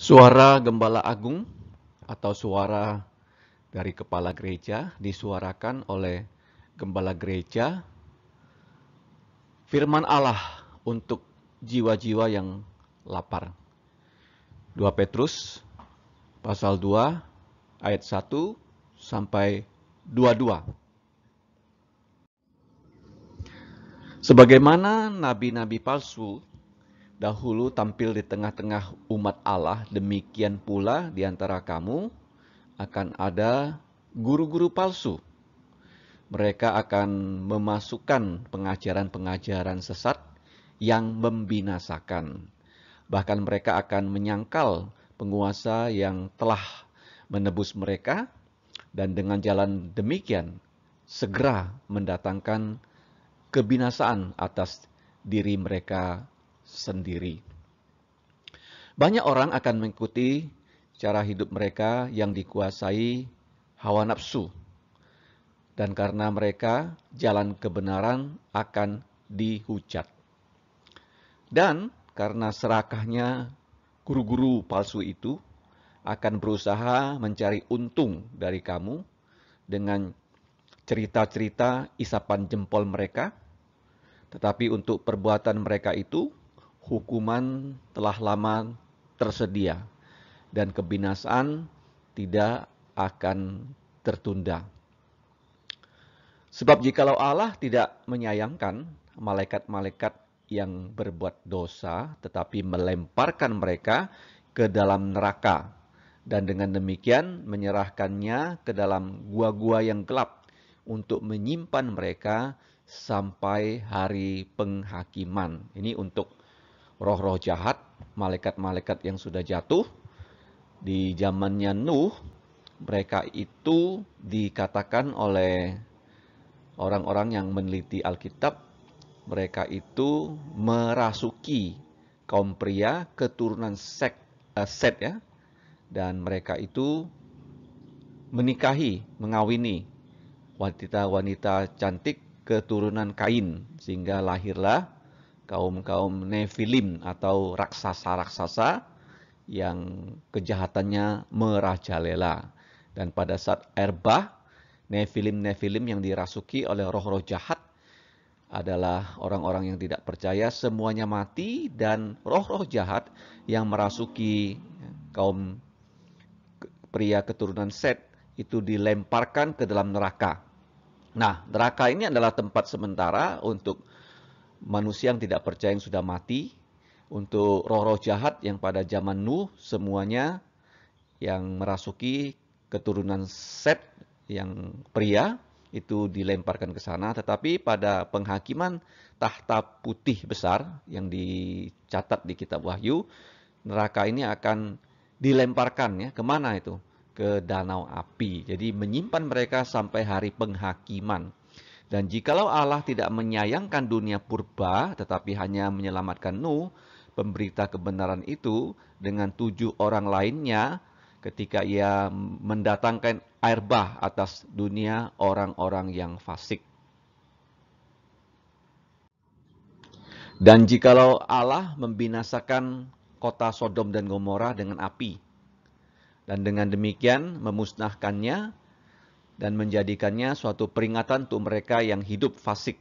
Suara gembala agung atau suara dari kepala gereja disuarakan oleh gembala gereja firman Allah untuk jiwa-jiwa yang lapar. 2 Petrus pasal 2 ayat 1 sampai 22. Sebagaimana nabi-nabi palsu dahulu tampil di tengah-tengah umat Allah, demikian pula di antara kamu akan ada guru-guru palsu. Mereka akan memasukkan pengajaran-pengajaran sesat yang membinasakan. Bahkan mereka akan menyangkal penguasa yang telah menebus mereka, dan dengan jalan demikian segera mendatangkan kebinasaan atas diri mereka sendiri. Banyak orang akan mengikuti cara hidup mereka yang dikuasai hawa nafsu. Dan karena mereka, jalan kebenaran akan dihujat. Dan karena serakahnya guru-guru palsu itu akan berusaha mencari untung dari kamu dengan cerita-cerita isapan jempol mereka. Tetapi untuk perbuatan mereka itu, hukuman telah lama tersedia dan kebinasaan tidak akan tertunda. Sebab jikalau Allah tidak menyayangkan malaikat-malaikat yang berbuat dosa, tetapi melemparkan mereka ke dalam neraka, dan dengan demikian menyerahkannya ke dalam gua-gua yang gelap untuk menyimpan mereka sampai hari penghakiman. Ini untuk roh-roh jahat, malaikat-malaikat yang sudah jatuh. Di zamannya Nuh, mereka itu dikatakan oleh orang-orang yang meneliti Alkitab, mereka itu merasuki kaum pria keturunan Set ya, dan mereka itu menikahi, mengawini wanita-wanita cantik keturunan Kain, sehingga lahirlah kaum-kaum Nefilim atau raksasa-raksasa yang kejahatannya merajalela. Dan pada saat air bah, Nefilim-Nefilim yang dirasuki oleh roh-roh jahat adalah orang-orang yang tidak percaya, semuanya mati, dan roh-roh jahat yang merasuki kaum pria keturunan Set itu dilemparkan ke dalam neraka. Nah, neraka ini adalah tempat sementara untuk manusia yang tidak percaya yang sudah mati, untuk roh-roh jahat yang pada zaman Nuh semuanya yang merasuki keturunan Set yang pria itu dilemparkan ke sana. Tetapi pada penghakiman tahta putih besar yang dicatat di kitab Wahyu, neraka ini akan dilemparkan ya, kemana itu? Ke danau api. Jadi menyimpan mereka sampai hari penghakiman. Dan jikalau Allah tidak menyayangkan dunia purba, tetapi hanya menyelamatkan Nuh, pemberita kebenaran itu, dengan 7 orang lainnya, ketika ia mendatangkan air bah atas dunia orang-orang yang fasik. Dan jikalau Allah membinasakan kota Sodom dan Gomora dengan api, dan dengan demikian memusnahkannya dan menjadikannya suatu peringatan untuk mereka yang hidup fasik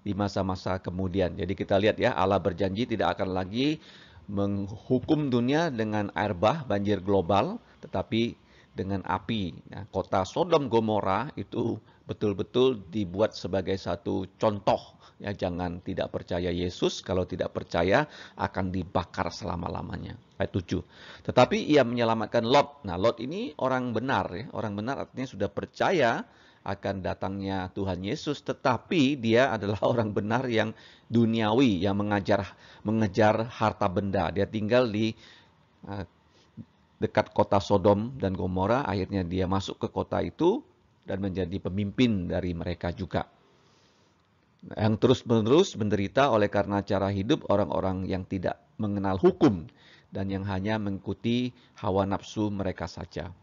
di masa-masa kemudian. Jadi kita lihat ya, Allah berjanji tidak akan lagi menghukum dunia dengan air bah, banjir global, tetapi dengan api. Nah, kota Sodom Gomora itu betul-betul dibuat sebagai satu contoh. Ya, jangan tidak percaya Yesus, kalau tidak percaya akan dibakar selama-lamanya. Ayat 7. Tetapi ia menyelamatkan Lot. Nah, Lot ini orang benar ya. Orang benar artinya sudah percaya akan datangnya Tuhan Yesus, tetapi dia adalah orang benar yang duniawi, yang mengejar harta benda. Dia tinggal di dekat kota Sodom dan Gomora, akhirnya dia masuk ke kota itu dan menjadi pemimpin dari mereka juga. Yang terus-menerus menderita oleh karena cara hidup orang-orang yang tidak mengenal hukum dan yang hanya mengikuti hawa nafsu mereka saja.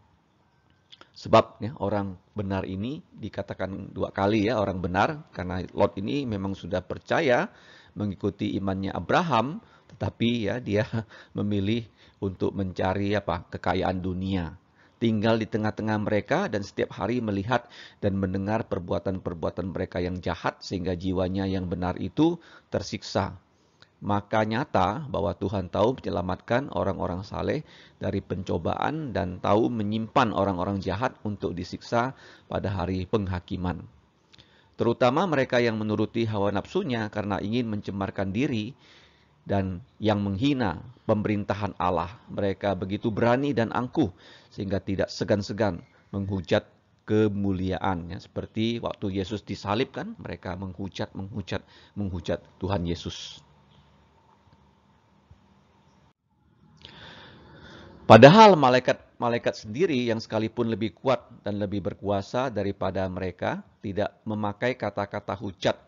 Sebab ya, orang benar ini dikatakan 2 kali ya, orang benar, karena Lot ini memang sudah percaya mengikuti imannya Abraham, Tetapi ya dia memilih untuk mencari kekayaan dunia. Tinggal di tengah-tengah mereka dan setiap hari melihat dan mendengar perbuatan-perbuatan mereka yang jahat sehingga jiwanya yang benar itu tersiksa. Maka nyata bahwa Tuhan tahu menyelamatkan orang-orang saleh dari pencobaan dan tahu menyimpan orang-orang jahat untuk disiksa pada hari penghakiman. Terutama mereka yang menuruti hawa nafsunya karena ingin mencemarkan diri dan yang menghina pemerintahan Allah. Mereka begitu berani dan angkuh sehingga tidak segan-segan menghujat kemuliaannya. Seperti waktu Yesus disalib kan, mereka menghujat Tuhan Yesus. Padahal malaikat-malaikat sendiri yang sekalipun lebih kuat dan lebih berkuasa daripada mereka tidak memakai kata-kata hujat.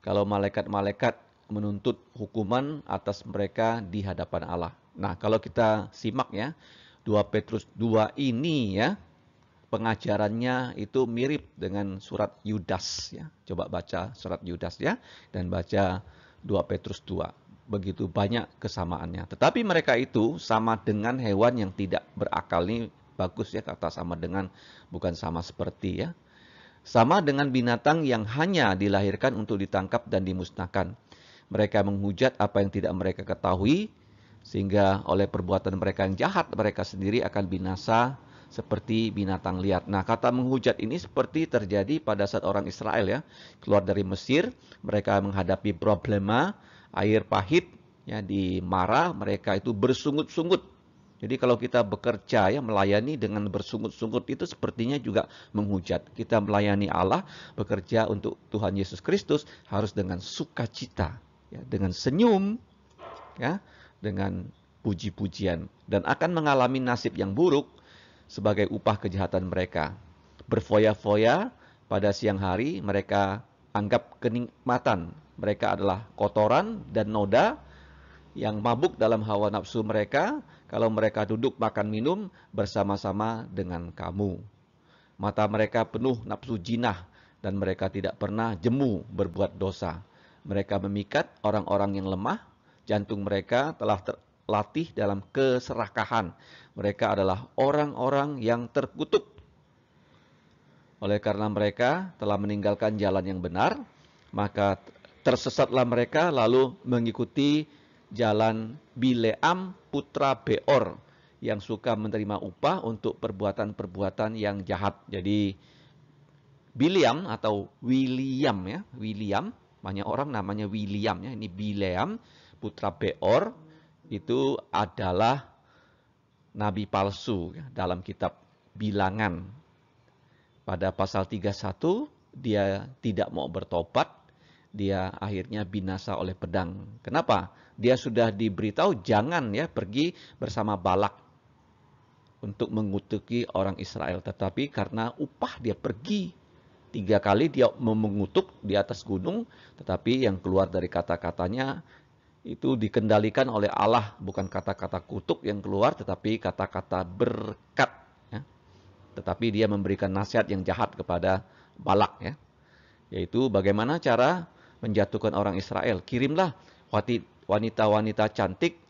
Kalau malaikat-malaikat menuntut hukuman atas mereka di hadapan Allah. Nah, kalau kita simak ya, 2 Petrus 2 ini ya, pengajarannya itu mirip dengan surat Yudas ya. Coba baca surat Yudas ya dan baca 2 Petrus 2. Begitu banyak kesamaannya. Tetapi mereka itu sama dengan hewan yang tidak berakal. Ini bagus ya kata sama dengan, bukan sama seperti ya. Sama dengan binatang yang hanya dilahirkan untuk ditangkap dan dimusnahkan. Mereka menghujat apa yang tidak mereka ketahui, sehingga oleh perbuatan mereka yang jahat, mereka sendiri akan binasa seperti binatang liar. Nah, kata menghujat ini seperti terjadi pada saat orang Israel ya, keluar dari Mesir, mereka menghadapi problema air pahit, ya di Mara, mereka itu bersungut-sungut. Jadi kalau kita bekerja ya melayani dengan bersungut-sungut itu sepertinya juga menghujat. Kita melayani Allah, bekerja untuk Tuhan Yesus Kristus harus dengan sukacita, ya, dengan senyum, ya, dengan puji-pujian dan akan mengalami nasib yang buruk sebagai upah kejahatan mereka. Berfoya-foya pada siang hari mereka anggap kenikmatan. Mereka adalah kotoran dan noda yang mabuk dalam hawa nafsu mereka kalau mereka duduk makan minum bersama-sama dengan kamu. Mata mereka penuh nafsu jinah dan mereka tidak pernah jemu berbuat dosa. Mereka memikat orang-orang yang lemah, jantung mereka telah terlatih dalam keserakahan. Mereka adalah orang-orang yang terkutuk. Oleh karena mereka telah meninggalkan jalan yang benar, maka tersesatlah mereka lalu mengikuti jalan Bileam putra Beor yang suka menerima upah untuk perbuatan-perbuatan yang jahat. Jadi Bileam atau William ya, William, banyak orang namanya William ya, ini Bileam putra Beor itu adalah nabi palsu ya, dalam kitab Bilangan. Pada pasal 31 dia tidak mau bertobat, dia akhirnya binasa oleh pedang. Kenapa? Dia sudah diberitahu jangan ya pergi bersama Balak untuk mengutuki orang Israel. Tetapi karena upah dia pergi 3 kali dia mengutuk di atas gunung, tetapi yang keluar dari kata-katanya itu dikendalikan oleh Allah, bukan kata-kata kutuk yang keluar, tetapi kata-kata berkat. Tetapi dia memberikan nasihat yang jahat kepada Balak ya. Yaitu bagaimana cara menjatuhkan orang Israel. Kirimlah wanita-wanita cantik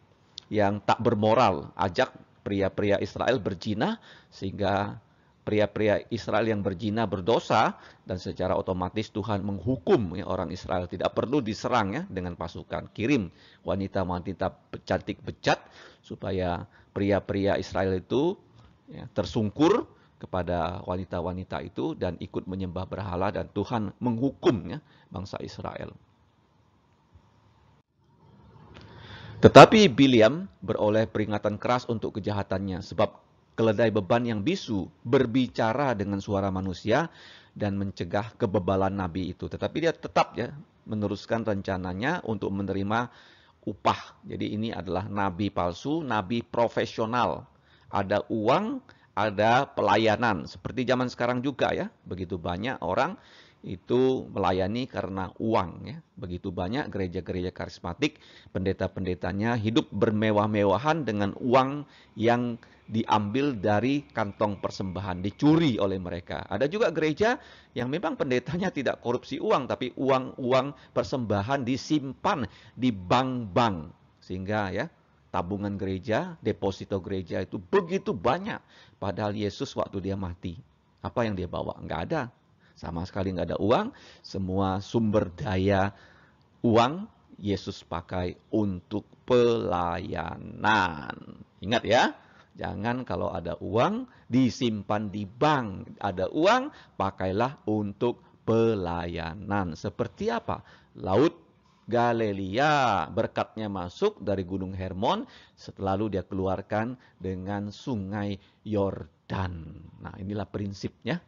yang tak bermoral. Ajak pria-pria Israel berzina sehingga pria-pria Israel yang berzina berdosa dan secara otomatis Tuhan menghukum ya, orang Israel. Tidak perlu diserang ya dengan pasukan. Kirim wanita-wanita cantik bejat supaya pria-pria Israel itu ya, tersungkur kepada wanita-wanita itu dan ikut menyembah berhala dan Tuhan menghukumnya bangsa Israel. Tetapi Bileam beroleh peringatan keras untuk kejahatannya sebab keledai beban yang bisu berbicara dengan suara manusia dan mencegah kebebalan nabi itu. Tetapi dia tetap ya meneruskan rencananya untuk menerima upah. Jadi ini adalah nabi palsu, nabi profesional. Ada uang, ada pelayanan. Seperti zaman sekarang juga ya. Begitu banyak orang itu melayani karena uang ya. Begitu banyak gereja-gereja karismatik, pendeta-pendetanya hidup bermewah-mewahan dengan uang yang diambil dari kantong persembahan, dicuri oleh mereka. Ada juga gereja yang memang pendetanya tidak korupsi uang, tapi uang-uang persembahan disimpan di bank-bank Sehingga ya, tabungan gereja, deposito gereja itu begitu banyak. Padahal Yesus waktu dia mati, apa yang dia bawa? Nggak ada. Sama sekali nggak ada uang. Semua sumber daya uang Yesus pakai untuk pelayanan. Ingat ya, jangan kalau ada uang disimpan di bank. Ada uang, pakailah untuk pelayanan. Seperti apa? Laut Galilea, berkatnya masuk dari Gunung Hermon, lalu dia keluarkan dengan sungai Yordan. Nah, inilah prinsipnya.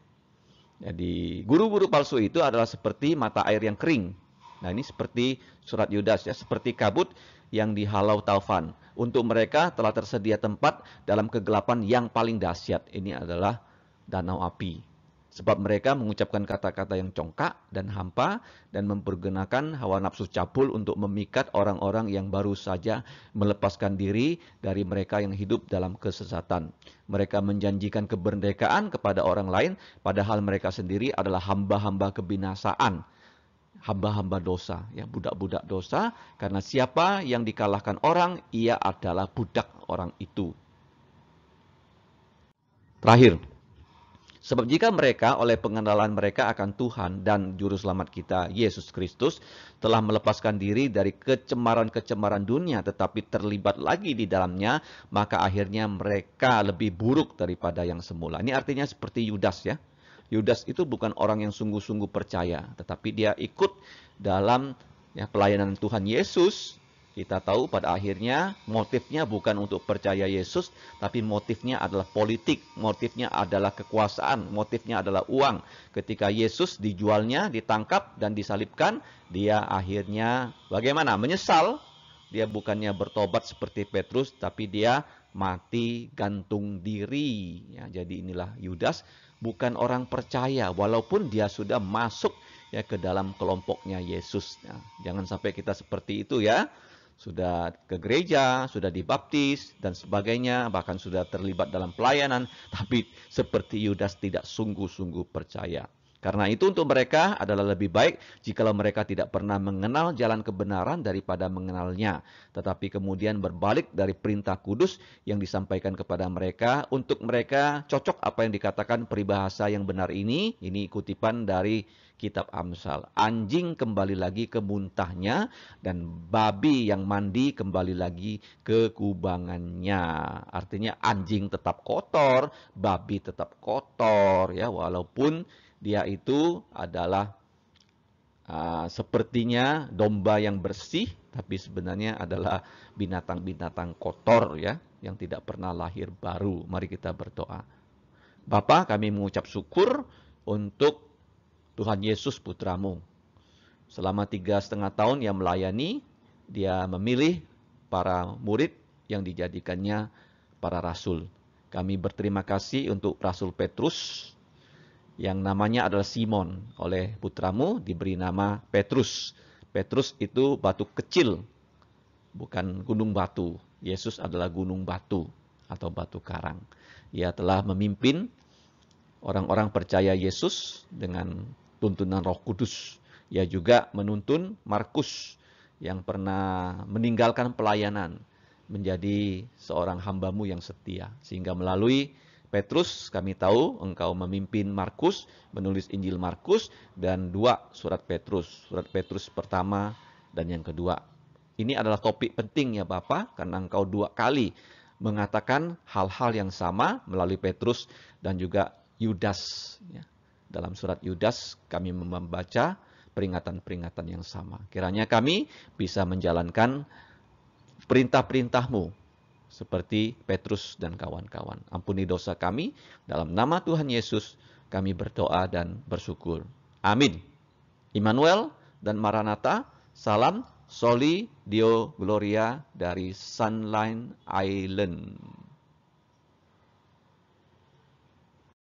Jadi, guru-guru palsu itu adalah seperti mata air yang kering. Nah, ini seperti surat Yudas ya, seperti kabut yang dihalau taufan. Untuk mereka telah tersedia tempat dalam kegelapan yang paling dahsyat. Ini adalah danau api. Sebab mereka mengucapkan kata-kata yang congkak dan hampa dan mempergunakan hawa nafsu cabul untuk memikat orang-orang yang baru saja melepaskan diri dari mereka yang hidup dalam kesesatan. Mereka menjanjikan kemerdekaan kepada orang lain, padahal mereka sendiri adalah hamba-hamba kebinasaan. Hamba-hamba dosa, ya, budak-budak dosa, karena siapa yang dikalahkan orang, ia adalah budak orang itu. Terakhir, sebab jika mereka oleh pengenalan mereka akan Tuhan dan Juru Selamat kita, Yesus Kristus, telah melepaskan diri dari kecemaran-kecemaran dunia tetapi terlibat lagi di dalamnya, maka akhirnya mereka lebih buruk daripada yang semula. Ini artinya seperti Yudas ya. Yudas itu bukan orang yang sungguh-sungguh percaya, tetapi dia ikut dalam ya, pelayanan Tuhan Yesus. Kita tahu pada akhirnya motifnya bukan untuk percaya Yesus, tapi motifnya adalah politik, motifnya adalah kekuasaan, motifnya adalah uang. Ketika Yesus dijualnya, ditangkap dan disalibkan, dia akhirnya bagaimana? Menyesal. Dia bukannya bertobat seperti Petrus, tapi dia mati gantung diri. Ya, jadi inilah Yudas, bukan orang percaya, walaupun dia sudah masuk ya ke dalam kelompoknya Yesus. Ya, jangan sampai kita seperti itu ya. Sudah ke gereja, sudah dibaptis, dan sebagainya, bahkan sudah terlibat dalam pelayanan, tapi seperti Yudas tidak sungguh-sungguh percaya. Karena itu untuk mereka adalah lebih baik jikalau mereka tidak pernah mengenal jalan kebenaran daripada mengenalnya. Tetapi kemudian berbalik dari perintah kudus yang disampaikan kepada mereka. Untuk mereka cocok apa yang dikatakan peribahasa yang benar ini. Ini kutipan dari kitab Amsal. Anjing kembali lagi ke muntahnya dan babi yang mandi kembali lagi ke kubangannya. Artinya anjing tetap kotor, babi tetap kotor ya, walaupun dia itu adalah sepertinya domba yang bersih, tapi sebenarnya adalah binatang-binatang kotor ya, yang tidak pernah lahir baru. Mari kita berdoa. Bapa, kami mengucap syukur untuk Tuhan Yesus putramu. Selama 3,5 tahun ia melayani, dia memilih para murid yang dijadikannya para rasul. Kami berterima kasih untuk Rasul Petrus, yang namanya adalah Simon. Oleh putramu diberi nama Petrus. Petrus itu batu kecil, bukan gunung batu. Yesus adalah gunung batu atau batu karang. Ia telah memimpin orang-orang percaya Yesus dengan tuntunan Roh Kudus. Ia juga menuntun Markus yang pernah meninggalkan pelayanan menjadi seorang hambamu yang setia. Sehingga melalui Petrus, kami tahu engkau memimpin Markus, menulis Injil Markus, dan 2 surat Petrus. Surat Petrus pertama dan yang kedua. Ini adalah topik penting ya Bapak, karena engkau 2 kali mengatakan hal-hal yang sama melalui Petrus dan juga Yudas. Dalam surat Yudas kami membaca peringatan-peringatan yang sama. Kiranya kami bisa menjalankan perintah-perintah-Mu seperti Petrus dan kawan-kawan. Ampuni dosa kami, dalam nama Tuhan Yesus kami berdoa dan bersyukur. Amin. Immanuel dan Maranatha, salam, soli, Deo, Gloria dari Sunline Island.